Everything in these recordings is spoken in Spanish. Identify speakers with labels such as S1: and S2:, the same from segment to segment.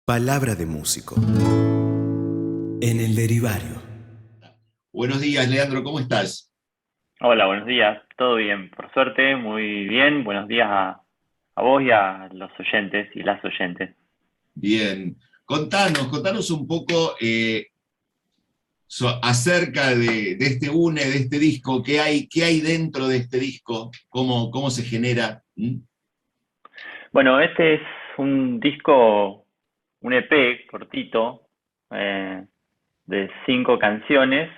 S1: Palabra de músico. En el derivario.
S2: Buenos días, Leandro, ¿cómo estás?
S3: Hola, buenos días. ¿Todo bien? Por suerte, muy bien. Buenos días a vos y a los oyentes y las oyentes.
S2: Bien. Contanos un poco acerca de este UNE, de este disco, qué hay dentro de este disco, cómo se genera. ¿Mm?
S3: Bueno, este es un disco, un EP cortito, eh, de 5 canciones,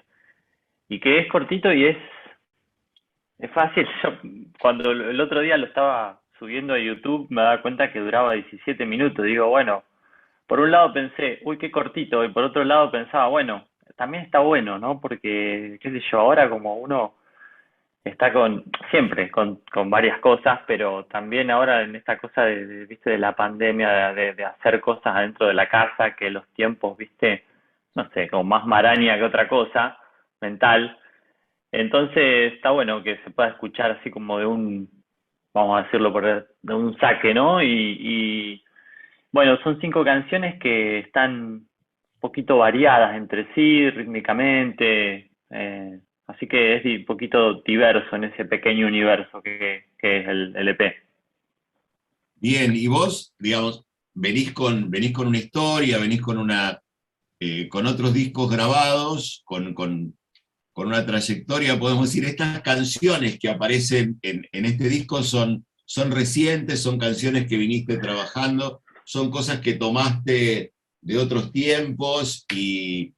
S3: y que es cortito y es fácil. Yo, cuando el otro día lo estaba subiendo a YouTube, me daba cuenta que duraba 17 minutos. Digo, bueno, por un lado pensé, uy, qué cortito, y por otro lado pensaba, bueno, también está bueno, ¿no? Porque, qué sé yo, ahora como uno está siempre con varias cosas, pero también ahora en esta cosa viste, de la pandemia, de hacer cosas adentro de la casa, que los tiempos, viste, no sé, como más maraña que otra cosa, mental. Entonces está bueno que se pueda escuchar así como vamos a decirlo de un saque, ¿no? Y bueno, son 5 canciones que están un poquito variadas entre sí, rítmicamente, así que es un poquito diverso en ese pequeño universo que es el EP.
S2: Bien, y vos, digamos, venís con una historia, venís con otros discos grabados, con una trayectoria, podemos decir, estas canciones que aparecen en este disco son recientes, son canciones que viniste trabajando, son cosas que tomaste de otros tiempos y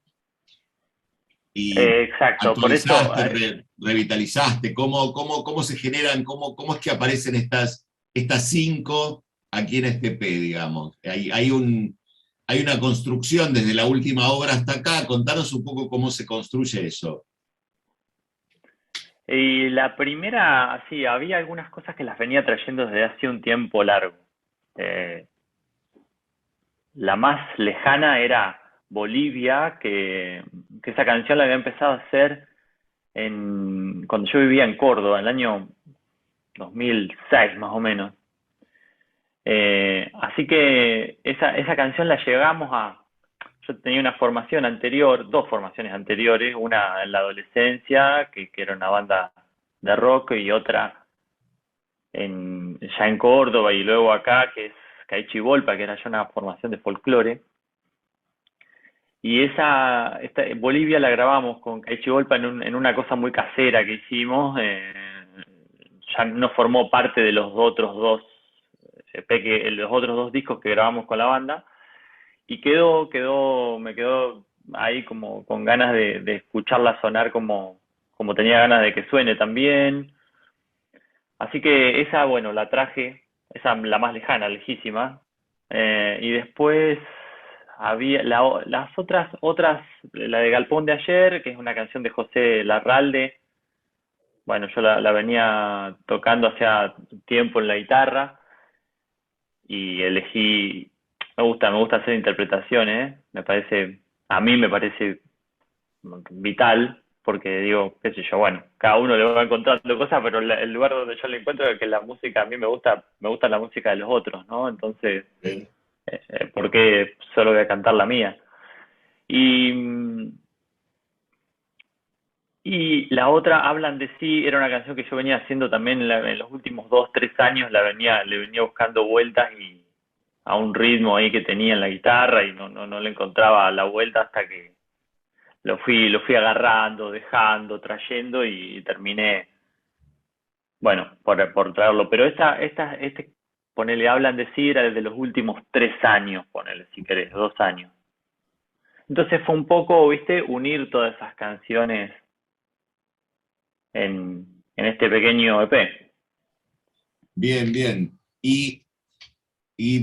S3: Exacto, por eso,
S2: actualizaste, revitalizaste, cómo se generan, cómo es que aparecen estas cinco aquí en este P, digamos. Hay una construcción desde la última obra hasta acá, contanos un poco cómo se construye eso.
S3: y la primera, sí, había algunas cosas que las venía trayendo desde hace un tiempo largo. Eh, la más lejana era Bolivia, que esa canción la había empezado a hacer cuando yo vivía en Córdoba, en el año 2006 más o menos. Así que esa canción la llegamos a... Yo tenía una formación anterior, dos formaciones anteriores, una en la adolescencia, que era una banda de rock, y otra ya en Córdoba, y luego acá, que es Caichivolpa, que era ya una formación de folclore. Y Bolivia la grabamos con Caichivolpa en una cosa muy casera que hicimos. Ya no formó parte de los otros dos los otros dos discos que grabamos con la banda. Y me quedó ahí como con ganas de escucharla sonar como tenía ganas de que suene también. Así que esa, bueno, la traje, esa la más lejana, lejísima. Y después había las otras, la de Galpón de ayer, que es una canción de José Larralde. Bueno, yo la venía tocando hacía tiempo en la guitarra y me gusta hacer interpretaciones, a mí me parece vital, porque digo, qué sé yo, bueno, cada uno le va encontrando cosas, pero el lugar donde yo le encuentro es que la música, a mí me gusta la música de los otros, ¿no? Entonces,
S2: ¿Eh?
S3: ¿por qué solo voy a cantar la mía? Y, y la otra, Hablan de sí, era una canción que yo venía haciendo también en los últimos 2, 3 años, le venía buscando vueltas y a un ritmo ahí que tenía en la guitarra y no le encontraba la vuelta hasta que lo fui agarrando, dejando, trayendo y terminé, bueno, por traerlo. Pero ponele, Hablan de sí, era desde los últimos 3 años, ponele, si querés, 2 años. Entonces fue un poco, viste, unir todas esas canciones en este pequeño EP.
S2: Bien, bien. Y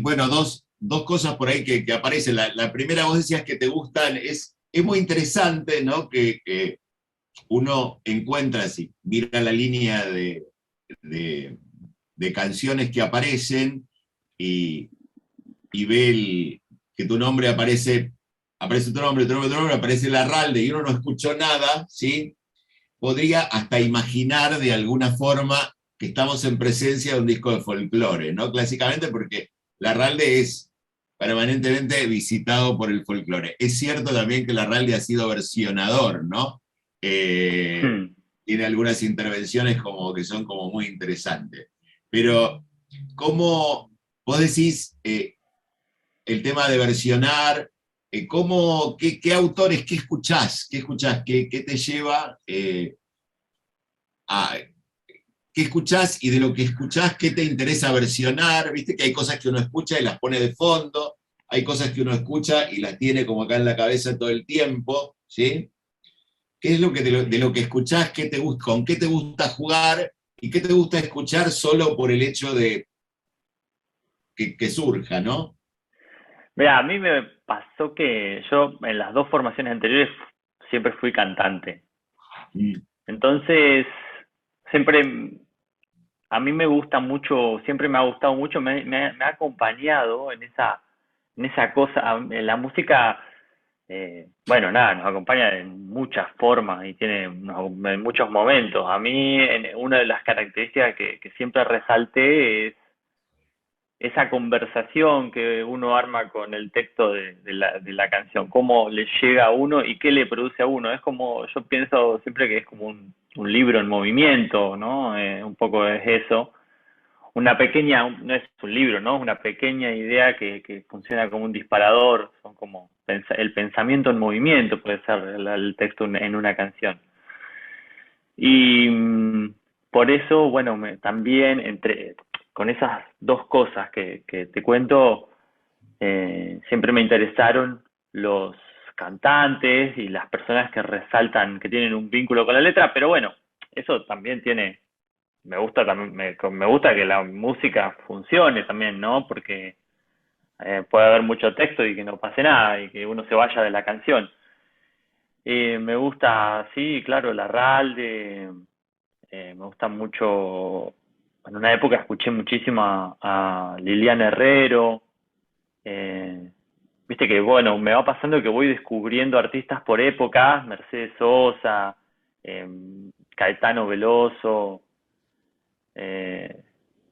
S2: bueno, dos cosas por ahí que aparecen. La primera, vos decías que te gustan, es muy interesante, ¿no? Que uno encuentra, si mira la línea de, de canciones que aparecen y, y ve que tu nombre aparece tu nombre, aparece Larralde y uno no escuchó nada, ¿sí? Podría hasta imaginar de alguna forma que estamos en presencia de un disco de folclore, ¿no? Clásicamente porque Larralde es permanentemente visitado por el folclore. Es cierto también que Larralde ha sido versionador, ¿no? Tiene algunas intervenciones como que son como muy interesantes. Pero, ¿cómo vos decís el tema de versionar? ¿Qué autores, qué escuchás? ¿Qué te lleva a... ¿Qué escuchás y de lo que escuchás, qué te interesa versionar? Viste que hay cosas que uno escucha y las pone de fondo, hay cosas que uno escucha y las tiene como acá en la cabeza todo el tiempo, ¿sí? ¿Qué es lo que de lo que escuchás, con qué te gusta jugar y qué te gusta escuchar solo por el hecho de que surja, ¿no?
S3: Mira, a mí me pasó que yo en las dos formaciones anteriores siempre fui cantante.
S2: Mm,
S3: Entonces, siempre a mí me gusta mucho, siempre me ha gustado mucho, me ha acompañado en esa cosa, la música, bueno, nada, nos acompaña en muchas formas y tiene en muchos momentos. A mí, una de las características que siempre resalté es esa conversación que uno arma con el texto de la canción, cómo le llega a uno y qué le produce a uno. Es como, yo pienso siempre que es como un libro en movimiento, ¿no? Un poco es eso. Una pequeña, no es un libro, ¿no? Una pequeña idea que funciona como un disparador, son como el pensamiento en movimiento, puede ser el texto en una canción. Y por eso, bueno, también con esas dos cosas que te cuento, siempre me interesaron los cantantes y las personas que resaltan, que tienen un vínculo con la letra, pero bueno, eso también tiene, me gusta también, me gusta que la música funcione también, ¿no? Porque puede haber mucho texto y que no pase nada y que uno se vaya de la canción. Me gusta, sí, claro, Larralde, me gusta mucho, en una época escuché muchísimo a Liliana Herrero, eh, viste que, bueno, me va pasando que voy descubriendo artistas por épocas, Mercedes Sosa, eh, Caetano Veloso, eh,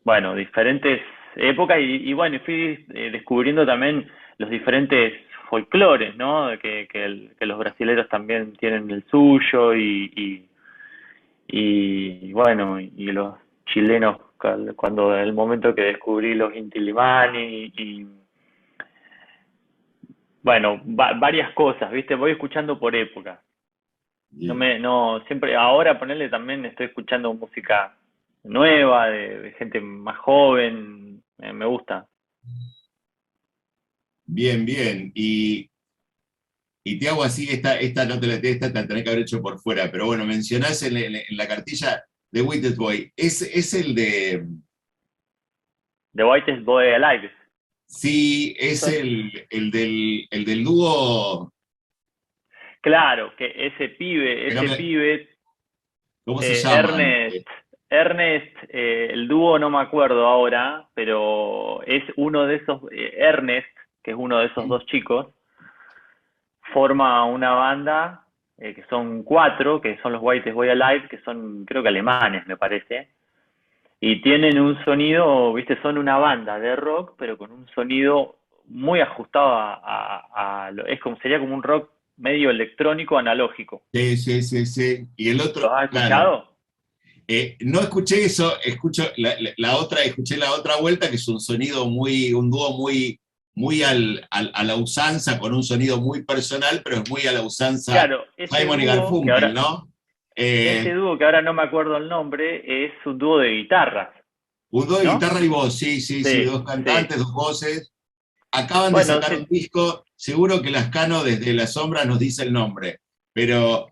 S3: bueno, diferentes épocas y bueno, fui descubriendo también los diferentes folclores, ¿no? Que los brasileros también tienen el suyo y bueno, y los chilenos cuando en el momento que descubrí los Inti Illimani y bueno, varias cosas, ¿viste? Voy escuchando por época.
S2: bien.
S3: No, siempre, ahora ponerle también estoy escuchando música nueva, de gente más joven, me gusta.
S2: Bien, bien. Y te hago así, esta no te la esta te la tenés que haber hecho por fuera, pero bueno, mencionás en la cartilla de Wicked Boy. Es el de.
S3: The Whitest Boy Alive.
S2: Sí, es
S3: Son-
S2: el del dúo.
S3: Claro, que
S2: Que no
S3: ese pibe,
S2: ¿cómo se
S3: eh,
S2: llama?
S3: Ernest, Ernest, el dúo no me acuerdo ahora, pero es uno de esos, Ernest, que es uno de esos dos chicos, forma una banda que son cuatro, que son los Whitest Boy Alive, que son creo que alemanes, me parece, y tienen un sonido, viste, son una banda de rock, pero con un sonido muy ajustado es como, sería como un rock medio electrónico analógico.
S2: Sí, sí, sí, sí. Y el
S3: ¿Lo
S2: otro,
S3: has
S2: claro.
S3: escuchado?
S2: No escuché eso, escucho la otra, escuché la otra vuelta, que es un sonido un dúo muy a la usanza, con un sonido muy personal, pero es muy a la usanza
S3: Claro,
S2: Simon y Garfunkel, ¿no?
S3: ese dúo que ahora no me acuerdo el nombre, es un dúo de guitarras,
S2: Un dúo de
S3: ¿no?
S2: guitarra y voz, sí, sí, sí,
S3: Sí,
S2: dos
S3: sí.
S2: cantantes, dos voces. Acaban de
S3: Bueno,
S2: sacar un
S3: sí,
S2: disco, seguro que Lascano desde la sombra nos dice el nombre, pero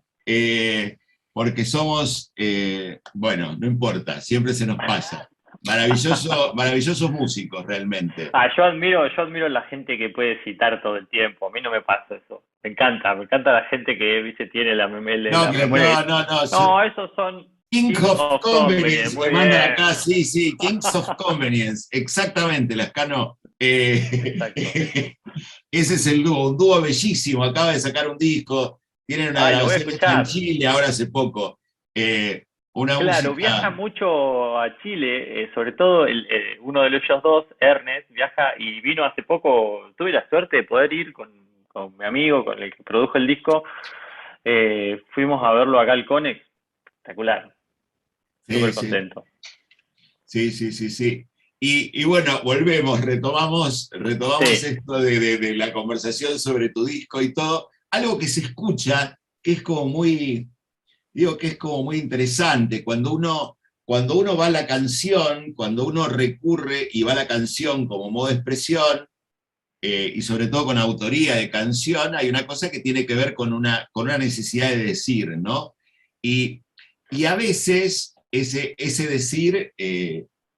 S2: porque somos, bueno, no importa, siempre se nos pasa. Maravillosos músicos, realmente.
S3: yo admiro la gente que puede citar todo el tiempo. A mí no me pasa eso. Me encanta la gente que viste tiene
S2: No,
S3: la memoria.
S2: no,
S3: No, esos son
S2: King
S3: King
S2: of
S3: of Convenience.
S2: Convenience, me
S3: Muy
S2: mandan
S3: bien,
S2: acá, sí, sí, Kings of Convenience, exactamente, Lascano.
S3: exacto.
S2: Ese es el dúo, un dúo bellísimo, acaba de sacar un disco, tienen una
S3: Ay, lo voy a
S2: grabación hecha en
S3: escuchar.
S2: Chile ahora hace poco. una
S3: Claro, viaja
S2: música.
S3: mucho a Chile, sobre todo uno de ellos dos, Ernest, viaja y vino hace poco, tuve la suerte de poder ir con mi amigo, con el que produjo el disco, fuimos a verlo acá al Conex, espectacular,
S2: Sí,
S3: súper
S2: sí,
S3: contento.
S2: sí, sí, sí, sí. Y bueno, volvemos, retomamos
S3: Sí,
S2: esto de la conversación sobre tu disco y todo. Algo que se escucha, que es como muy, digo que es como muy interesante, cuando uno va a la canción, cuando uno recurre y va a la canción como modo de expresión, y sobre todo con autoría de canción, hay una cosa que tiene que ver con una necesidad de decir, ¿no? Y, y a veces ese decir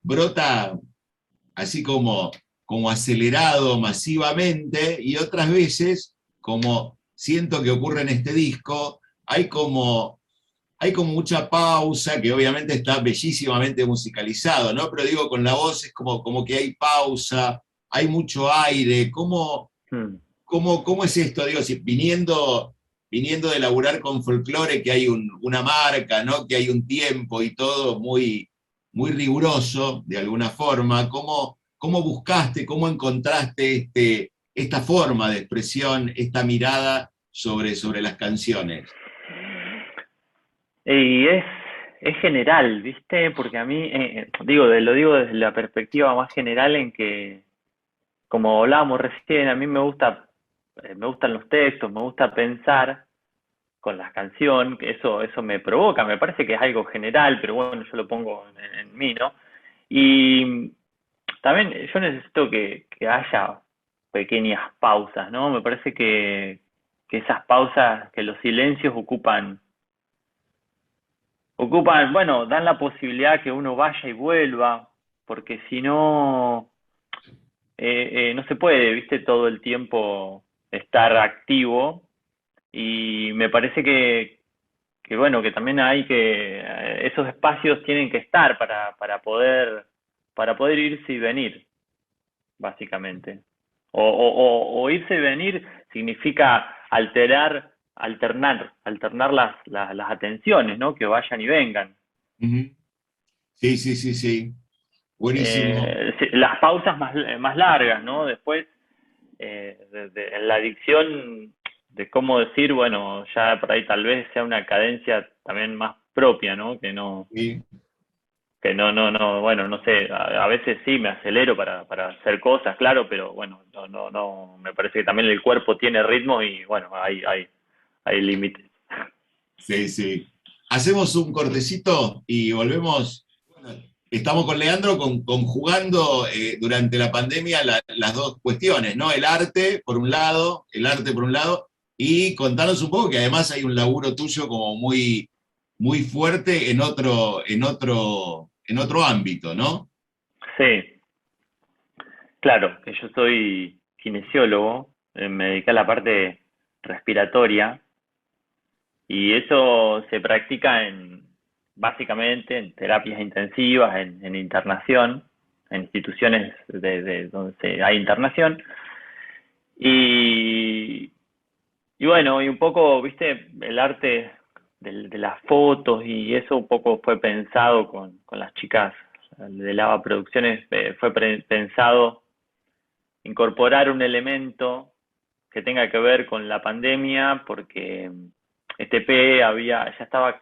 S2: brota así como acelerado masivamente, y otras veces, como siento que ocurre en este disco, hay como mucha pausa, que obviamente está bellísimamente musicalizado, ¿no? Pero digo, con la voz es como que hay pausa, hay mucho aire.
S3: mm,
S2: ¿Cómo es esto? Digo, si viniendo de laburar con folclore, que hay una marca, ¿no? Que hay un tiempo y todo muy, muy riguroso, de alguna forma. ¿Cómo buscaste, cómo encontraste esta forma de expresión, esta mirada sobre las canciones?
S3: y es general, ¿viste? Porque a mí, lo digo desde la perspectiva más general en que, como hablábamos recién, a mí me gustan los textos, me gusta pensar con la canción, que eso me provoca, me parece que es algo general, pero bueno, yo lo pongo en mí, ¿no? Y también yo necesito que haya pequeñas pausas, ¿no? Me parece que esas pausas, que los silencios bueno, dan la posibilidad que uno vaya y vuelva, porque si no, no se puede, viste, todo el tiempo estar activo y me parece que bueno, que también hay esos espacios tienen que estar para poder irse y venir, básicamente. O irse y venir significa alternar las atenciones, ¿no? Que vayan y vengan.
S2: Ujú. Sí, sí, sí, sí. Buenísimo.
S3: Sí, las pausas más largas, ¿no? Después, en la dicción de cómo decir, bueno, ya por ahí tal vez sea una cadencia también más propia, ¿no?
S2: Sí,
S3: Bueno, no sé, a veces sí me acelero para hacer cosas, claro, pero bueno, no, me parece que también el cuerpo tiene ritmo y bueno, hay límites.
S2: sí, sí. Hacemos un cortecito y volvemos. Bueno, estamos con Leandro conjugando durante la pandemia las dos cuestiones, ¿no? El arte por un lado, y contanos un poco que además hay un laburo tuyo como muy, muy fuerte en otro ámbito, ¿no?
S3: Sí, claro, que yo soy kinesiólogo, me dediqué a la parte respiratoria y eso se practica básicamente en terapias intensivas, en internación, en instituciones de donde hay internación. Y, y bueno, y un poco, viste, el arte de las fotos y eso un poco fue pensado con las chicas de Lava Producciones, fue pensado incorporar un elemento que tenga que ver con la pandemia, porque este P ya estaba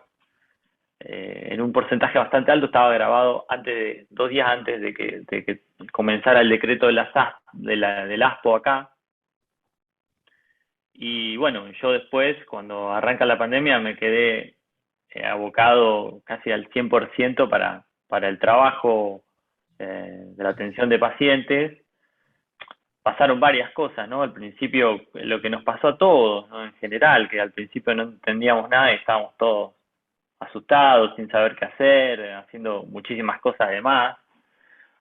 S3: en un porcentaje bastante alto, estaba grabado 2 días antes de que comenzara el decreto de del ASPO acá. Y bueno, yo después, cuando arranca la pandemia, me quedé abocado casi al 100% para el trabajo de la atención de pacientes. Pasaron varias cosas, ¿no? Al principio, lo que nos pasó a todos, ¿no? En general, que al principio no entendíamos nada y estábamos todos asustados, sin saber qué hacer, haciendo muchísimas cosas de más.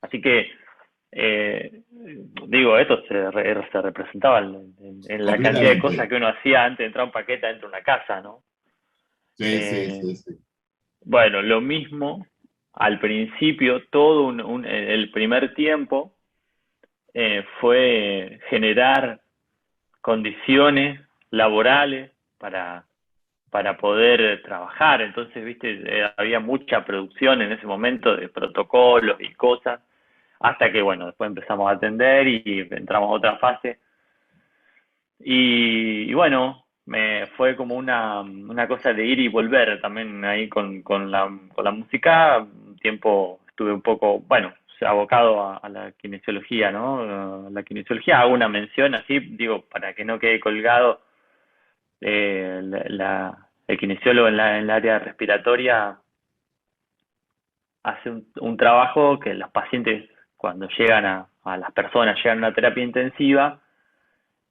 S3: Así que, esto se representaba en la cantidad de cosas
S2: Completamente.
S3: que uno hacía antes de entrar a un paquete dentro de una casa, ¿no?
S2: Sí, sí,
S3: Eh,
S2: sí, sí.
S3: bueno, lo mismo, al principio, todo el primer tiempo fue generar condiciones laborales para poder trabajar. Entonces, viste, había mucha producción en ese momento de protocolos y cosas, hasta que, bueno, después empezamos a atender y entramos a otra fase. Y bueno, me fue como una cosa de ir y volver también ahí con la música. Un tiempo estuve un poco, bueno, abocado a la kinesiología, ¿no? La kinesiología, hago una mención así, digo, para que no quede colgado. El kinesiólogo en la área respiratoria hace un trabajo que los pacientes, cuando llegan a las personas, llegan a una terapia intensiva,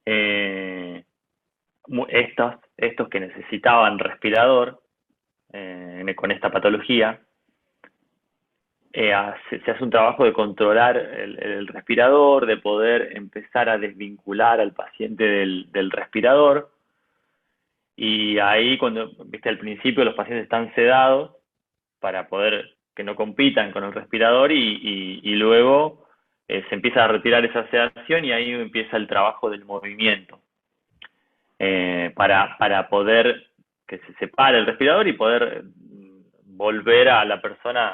S3: eh, estos que necesitaban respirador con esta patología, se hace un trabajo de controlar el respirador, de poder empezar a desvincular al paciente del respirador. Y ahí, cuando, viste, al principio los pacientes están sedados para poder que no compitan con el respirador y luego se empieza a retirar esa sedación y ahí empieza el trabajo del movimiento. Para poder que se separe el respirador y poder volver a la persona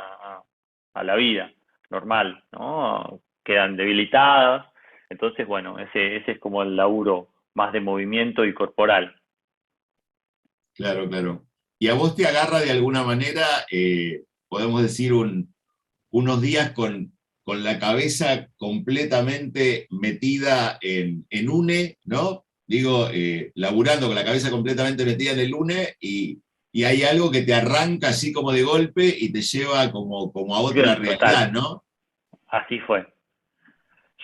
S3: a la vida normal, ¿no? Quedan debilitadas. Entonces, bueno, ese es como el laburo más de movimiento y corporal.
S2: Claro, claro. ¿Y a vos te agarra de alguna manera, podemos decir, unos días con la cabeza completamente metida en UNE, ¿no? Digo, laburando con la cabeza completamente metida en el UNE y hay algo que te arranca así como de golpe y te lleva como a otra realidad,
S3: Total,
S2: ¿no?
S3: así fue.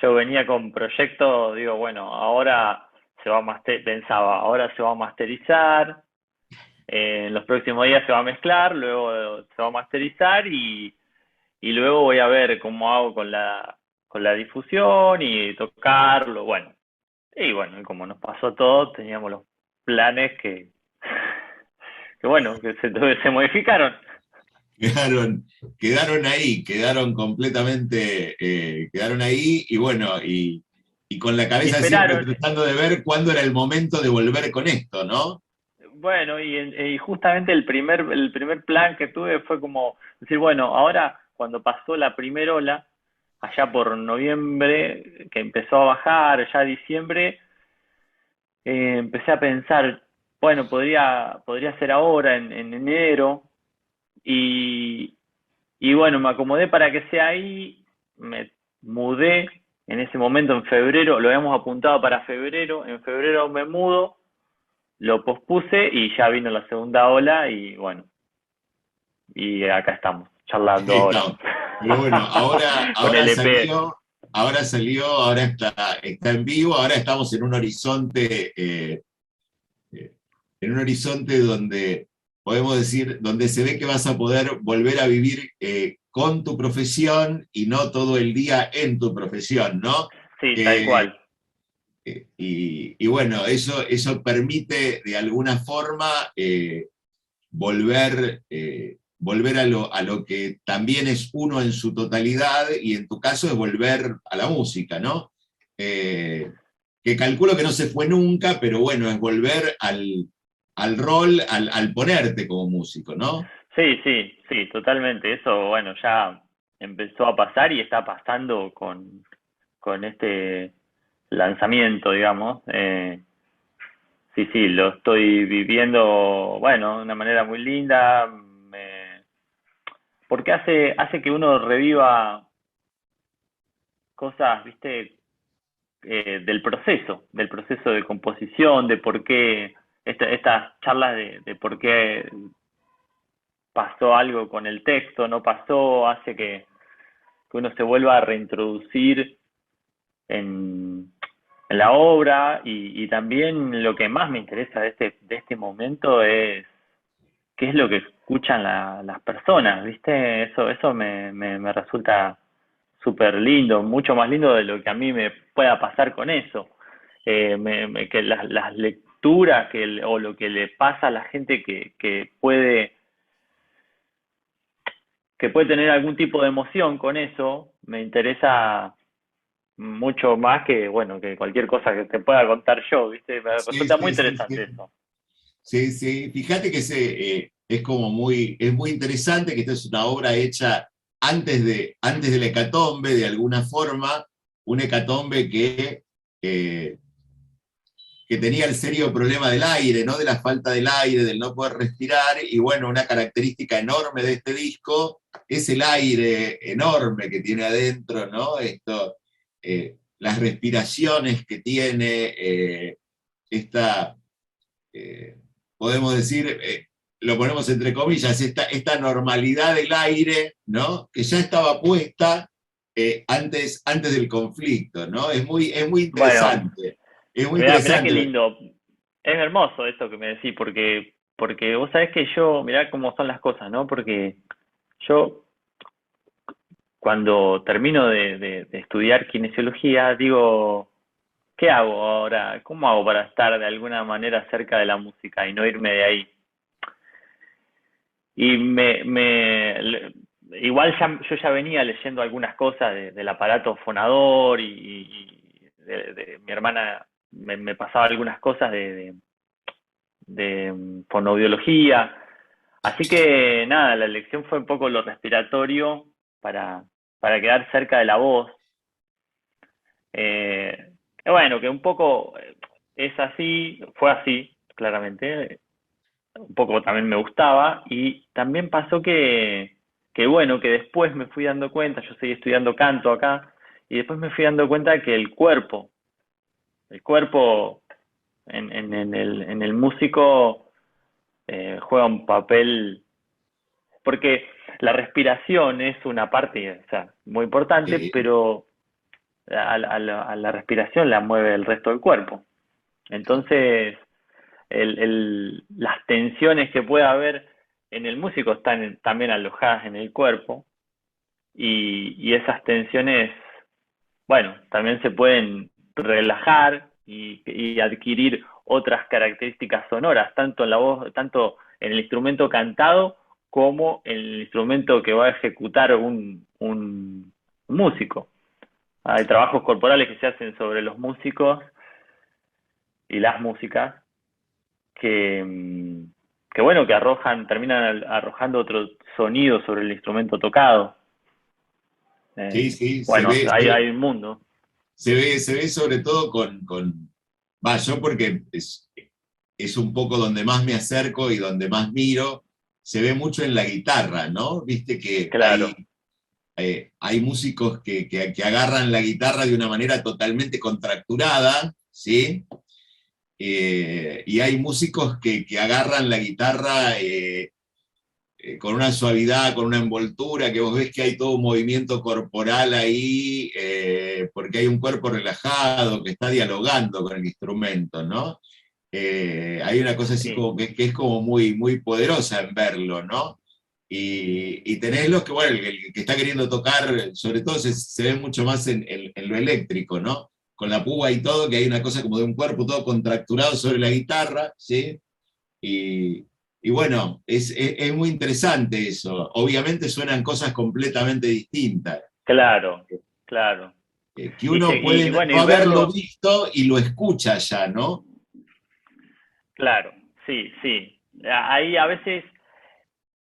S3: Yo venía con proyectos, digo, bueno, ahora pensaba, ahora se va a masterizar, en los próximos días se va a mezclar, luego se va a masterizar y luego voy a ver cómo hago con la difusión y tocarlo, bueno. Y bueno, y como nos pasó todo, teníamos los planes que bueno, que se modificaron.
S2: Quedaron, quedaron ahí, quedaron completamente, quedaron ahí y bueno, y con la
S3: Y
S2: cabeza siempre
S3: esperaron,
S2: tratando de ver cuándo era el momento de volver con esto, ¿no?
S3: bueno, y justamente el primer plan que tuve fue como decir, bueno, ahora cuando pasó la primera ola, allá por noviembre, que empezó a bajar, ya diciembre, empecé a pensar, bueno, podría ser ahora, en enero, y, y bueno, me acomodé para que sea ahí, me mudé en ese momento en febrero, lo habíamos apuntado para febrero, en febrero me mudo, lo pospuse y ya vino la segunda ola y bueno, y acá estamos, charlando ahora.
S2: Estamos. Pero bueno,
S3: Con
S2: ahora
S3: el EP.
S2: salió, ahora está en vivo, ahora estamos en un horizonte donde podemos decir, donde se ve que vas a poder volver a vivir con tu profesión y no todo el día en tu profesión, ¿no?
S3: Sí, tal
S2: Eh,
S3: cual.
S2: y bueno, eso permite de alguna forma volver a lo que también es uno en su totalidad, y en tu caso es volver a la música, ¿no? Eh, que calculo que no se fue nunca, pero bueno, es volver al rol, al ponerte como músico, ¿no?
S3: Sí, sí, sí, totalmente. Eso, bueno, ya empezó a pasar y está pasando con este lanzamiento, digamos. Sí, sí, lo estoy viviendo, bueno, de una manera muy linda, porque hace que uno reviva cosas, viste, del proceso de composición, de por qué, estas charlas de por qué pasó algo con el texto, no pasó, hace que uno se vuelva a reintroducir en la obra y también lo que más me interesa de este momento es qué es lo que escuchan las personas, ¿viste? Eso me resulta súper lindo, mucho más lindo de lo que a mí me pueda pasar con eso. Que las lecturas o lo que le pasa a la gente que puede tener algún tipo de emoción con eso, me interesa mucho más que, bueno, que cualquier cosa que te pueda contar yo, ¿viste? Me
S2: Sí,
S3: resulta muy
S2: sí, sí,
S3: interesante
S2: sí.
S3: eso.
S2: Sí, sí. Fíjate que es como es muy interesante que esta es una obra hecha antes de la hecatombe, de alguna forma, una hecatombe eh, que tenía el serio problema del aire, ¿no? De la falta del aire, del no poder respirar, y bueno, una característica enorme de este disco es el aire enorme que tiene adentro, ¿no? Las respiraciones que tiene, esta, eh, podemos decir, lo ponemos entre comillas, esta normalidad del aire, ¿no? Que ya estaba puesta antes del conflicto, ¿no? Es muy
S3: Bueno,
S2: interesante. Es muy
S3: mirá qué
S2: interesante.
S3: lindo. Es hermoso eso que me decís, porque vos sabés que yo, mirá cómo son las cosas, ¿no? Porque yo cuando termino de estudiar kinesiología, digo, ¿qué hago ahora? ¿Cómo hago para estar de alguna manera cerca de la música y no irme de ahí? Y igual yo ya venía leyendo algunas cosas del aparato fonador y mi hermana me pasaba algunas cosas de fonoaudiología. Así que nada, la elección fue un poco lo respiratorio para, para quedar cerca de la voz. Bueno, que un poco es así, fue así, claramente. Un poco también me gustaba y también pasó que bueno, que después me fui dando cuenta, yo seguí estudiando canto acá, y después me fui dando cuenta que el cuerpo en el músico juega un papel, porque la respiración es una parte, o sea, muy importante,
S2: Sí,
S3: pero a la respiración la mueve el resto del cuerpo. Entonces, las tensiones que pueda haber en el músico están también alojadas en el cuerpo y esas tensiones, bueno, también se pueden relajar y adquirir otras características sonoras, tanto en la voz, tanto en el instrumento cantado como en el instrumento que va a ejecutar un músico. Hay trabajos corporales que se hacen sobre los músicos y las músicas que, que bueno, que terminan arrojando otro sonido sobre el instrumento tocado.
S2: sí, sí,
S3: Bueno, hay un mundo.
S2: se ve sobre todo va, yo porque es un poco donde más me acerco y donde más miro, se ve mucho en la guitarra, ¿no? Viste que
S3: Claro,
S2: hay músicos que agarran la guitarra de una manera totalmente contracturada, ¿sí? Y hay músicos que agarran la guitarra con una suavidad, con una envoltura, que vos ves que hay todo un movimiento corporal ahí, porque hay un cuerpo relajado que está dialogando con el instrumento, ¿no? Hay una cosa así
S3: sí,
S2: como que es como muy, muy poderosa en verlo, ¿no? Y tenés los que, bueno, el que está queriendo tocar, sobre todo se ve mucho más en lo eléctrico, ¿no? Con la púa y todo, que hay una cosa como de un cuerpo todo contracturado sobre la guitarra, ¿sí? Y, y bueno, es muy interesante eso. Obviamente suenan cosas completamente distintas,
S3: claro, claro.
S2: que
S3: Y,
S2: uno puede
S3: bueno,
S2: no
S3: y
S2: haberlo
S3: verlo,
S2: visto y lo escucha ya, ¿no?
S3: claro, sí, sí. Ahí a veces,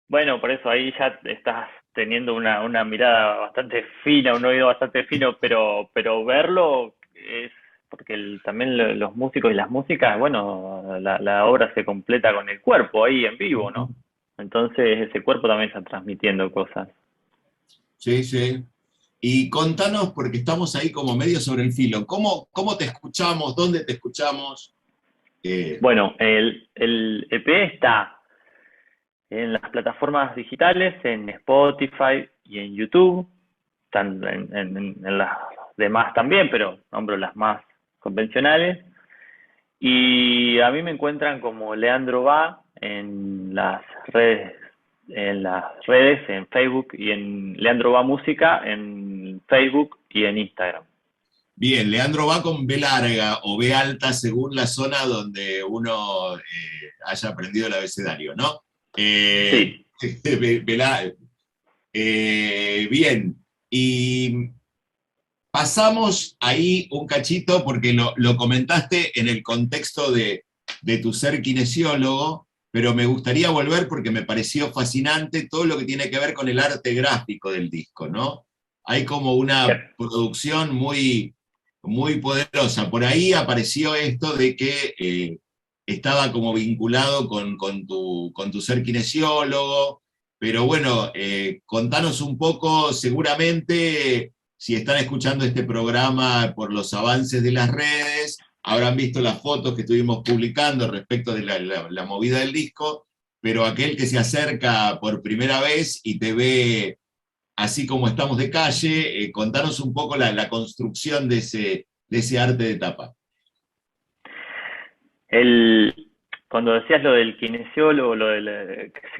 S3: bueno, por eso ahí ya estás teniendo una mirada bastante fina, un oído bastante fino, pero verlo es porque también los músicos y las músicas, bueno, la obra se completa con el cuerpo ahí en vivo, ¿no? Entonces ese cuerpo también está transmitiendo cosas.
S2: Sí, sí. Y contanos, porque estamos ahí como medio sobre el filo, ¿cómo te escuchamos? ¿Dónde te escuchamos? Eh,
S3: Bueno, el EP está en las plataformas digitales, en Spotify y en YouTube, están en las demás también, pero nombro las más convencionales. Y a mí me encuentran como Leandro Va en las redes, en Facebook y en Leandro Va Música en Facebook y en Instagram.
S2: Bien, Leandro va con B larga o B alta según la zona donde uno haya aprendido el abecedario, ¿no?
S3: Sí,
S2: Bien, y pasamos ahí un cachito porque lo comentaste en el contexto de tu ser kinesiólogo, pero me gustaría volver porque me pareció fascinante todo lo que tiene que ver con el arte gráfico del disco, ¿no? Hay como una producción muy, muy poderosa. Por ahí apareció esto de que estaba como vinculado con tu ser kinesiólogo, pero bueno, contanos un poco, seguramente, si están escuchando este programa por los avances de las redes, habrán visto las fotos que estuvimos publicando respecto de la movida del disco, pero aquel que se acerca por primera vez y te ve así como estamos de calle, contanos un poco la construcción de ese arte de tapa.
S3: Cuando decías lo del kinesiólogo,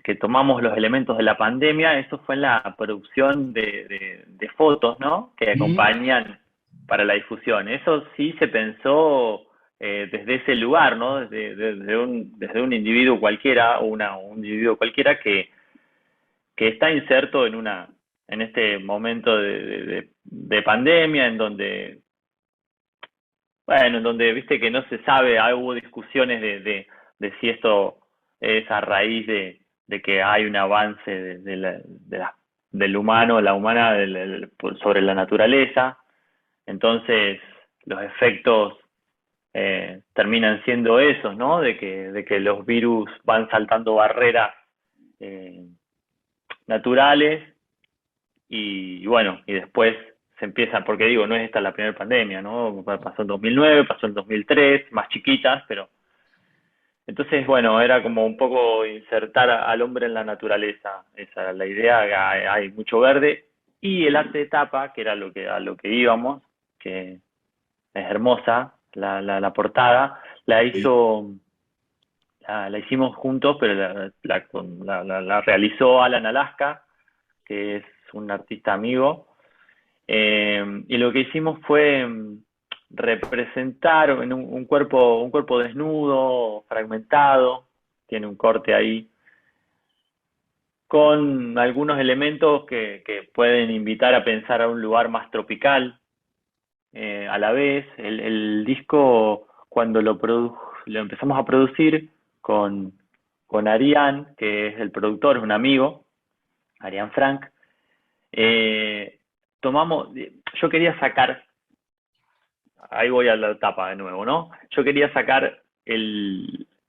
S3: que tomamos los elementos de la pandemia, eso fue en la producción de fotos, ¿no? Que acompañan para la difusión. Eso sí se pensó desde ese lugar, ¿no? Desde un individuo cualquiera, o un individuo cualquiera que está inserto en este momento de pandemia, en donde, bueno, en donde, viste, que no se sabe, hubo discusiones de si esto es a raíz de que hay un avance del humano, la humana, sobre la naturaleza. Entonces, los efectos terminan siendo esos, ¿no? De que los virus van saltando barreras naturales y bueno, y después se empieza, porque digo, no es esta la primera pandemia, ¿no? Pasó en 2009, pasó en 2003, más chiquitas, pero entonces, bueno, era como un poco insertar al hombre en la naturaleza, esa era la idea. Hay mucho verde, y el arte de tapa, que era a lo que íbamos, que es hermosa, la portada, la hicimos juntos, pero la realizó Alan Alaska, que es un artista amigo, y lo que hicimos fue representar en un cuerpo desnudo, fragmentado, tiene un corte ahí, con algunos elementos que pueden invitar a pensar a un lugar más tropical. A la vez, el disco, cuando lo empezamos a producir con Arián, que es el productor, es un amigo, Arián Frank, yo quería sacar, ahí voy a la tapa de nuevo, ¿no? Yo quería sacar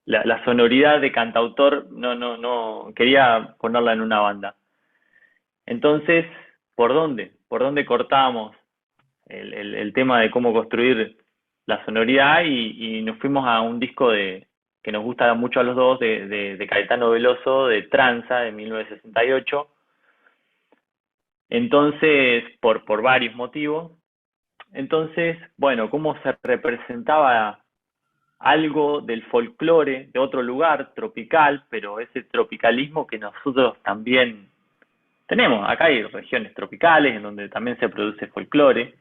S3: la sonoridad de cantautor, no, quería ponerla en una banda. Entonces, ¿por dónde? ¿Por dónde cortamos el tema de cómo construir la sonoridad? Y nos fuimos a un disco que nos gusta mucho a los dos, de Caetano Veloso, de Tranza, de 1968. Entonces, por varios motivos. Entonces, bueno, cómo se representaba algo del folclore de otro lugar, tropical, pero ese tropicalismo que nosotros también tenemos. Acá hay regiones tropicales en donde también se produce folclore,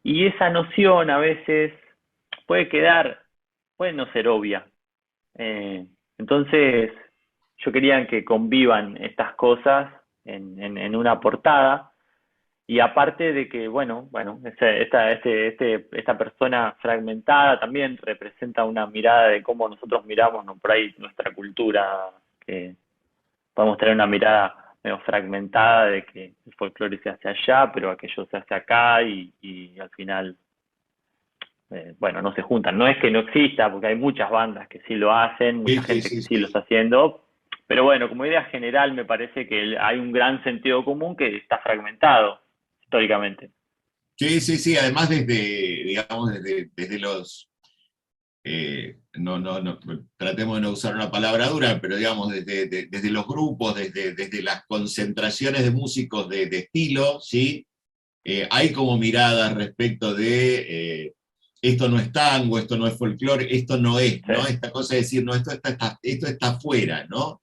S3: y esa noción a veces puede no ser obvia. Entonces, yo quería que convivan estas cosas en una portada. Y aparte de que, bueno, esta persona fragmentada también representa una mirada de cómo nosotros miramos, ¿no?, por ahí nuestra cultura, que podemos tener una mirada medio fragmentada de que el folclore se hace allá, pero aquello se hace acá, y al final, bueno, no se juntan. No es que no exista, porque hay muchas bandas que sí lo hacen, mucha gente que sí lo está haciendo, pero bueno, como idea general me parece que hay un gran sentido común que está fragmentado históricamente.
S2: Sí, además digamos, desde los, tratemos de no usar una palabra dura, pero digamos, desde los grupos, desde las concentraciones de músicos de estilo, ¿sí? Hay como miradas respecto de esto no es tango, esto no es folclore, esto no es, ¿no? Sí. Esta cosa de decir, no, esto está afuera, ¿no?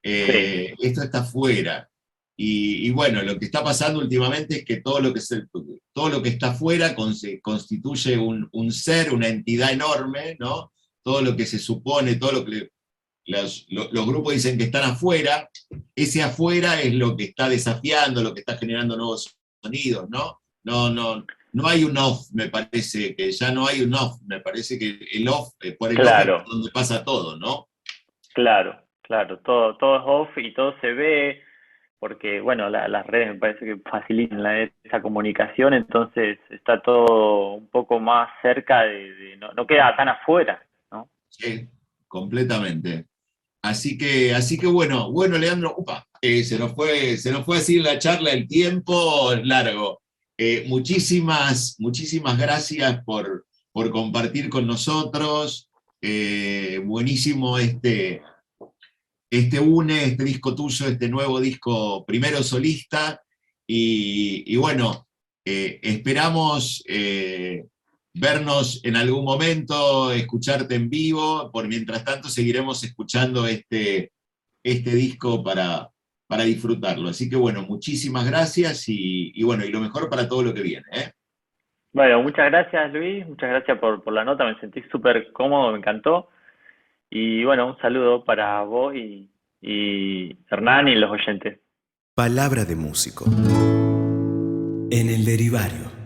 S3: Sí.
S2: Esto está afuera. Y bueno, lo que está pasando últimamente es que todo lo que está afuera constituye un ser, una entidad enorme, ¿no? Todo lo que se supone, todo lo que los grupos dicen que están afuera, ese afuera es lo que está desafiando, lo que está generando nuevos sonidos, ¿no? no hay un off, me parece, que ya no hay un off, me parece que el off, por el off es
S3: Claro,
S2: donde pasa todo, ¿no?
S3: claro, claro, todo es off y todo se ve, porque bueno, las redes me parece que facilitan esa comunicación, entonces está todo un poco más cerca no queda tan afuera, ¿no?
S2: Sí, completamente. Así que bueno, Leandro, upa, se nos fue así en la charla el tiempo largo. Muchísimas gracias por compartir con nosotros. Buenísimo este disco tuyo, este nuevo disco primero solista. Y bueno, esperamos vernos en algún momento, escucharte en vivo. Por mientras tanto, seguiremos escuchando este disco para disfrutarlo. Así que bueno, muchísimas gracias y bueno, y lo mejor para todo lo que viene, ¿eh?
S3: Bueno, muchas gracias Luis, muchas gracias por la nota, me sentí súper cómodo, me encantó. Y bueno, un saludo para vos y Hernán y los oyentes.
S1: Palabra de músico. En el derivario.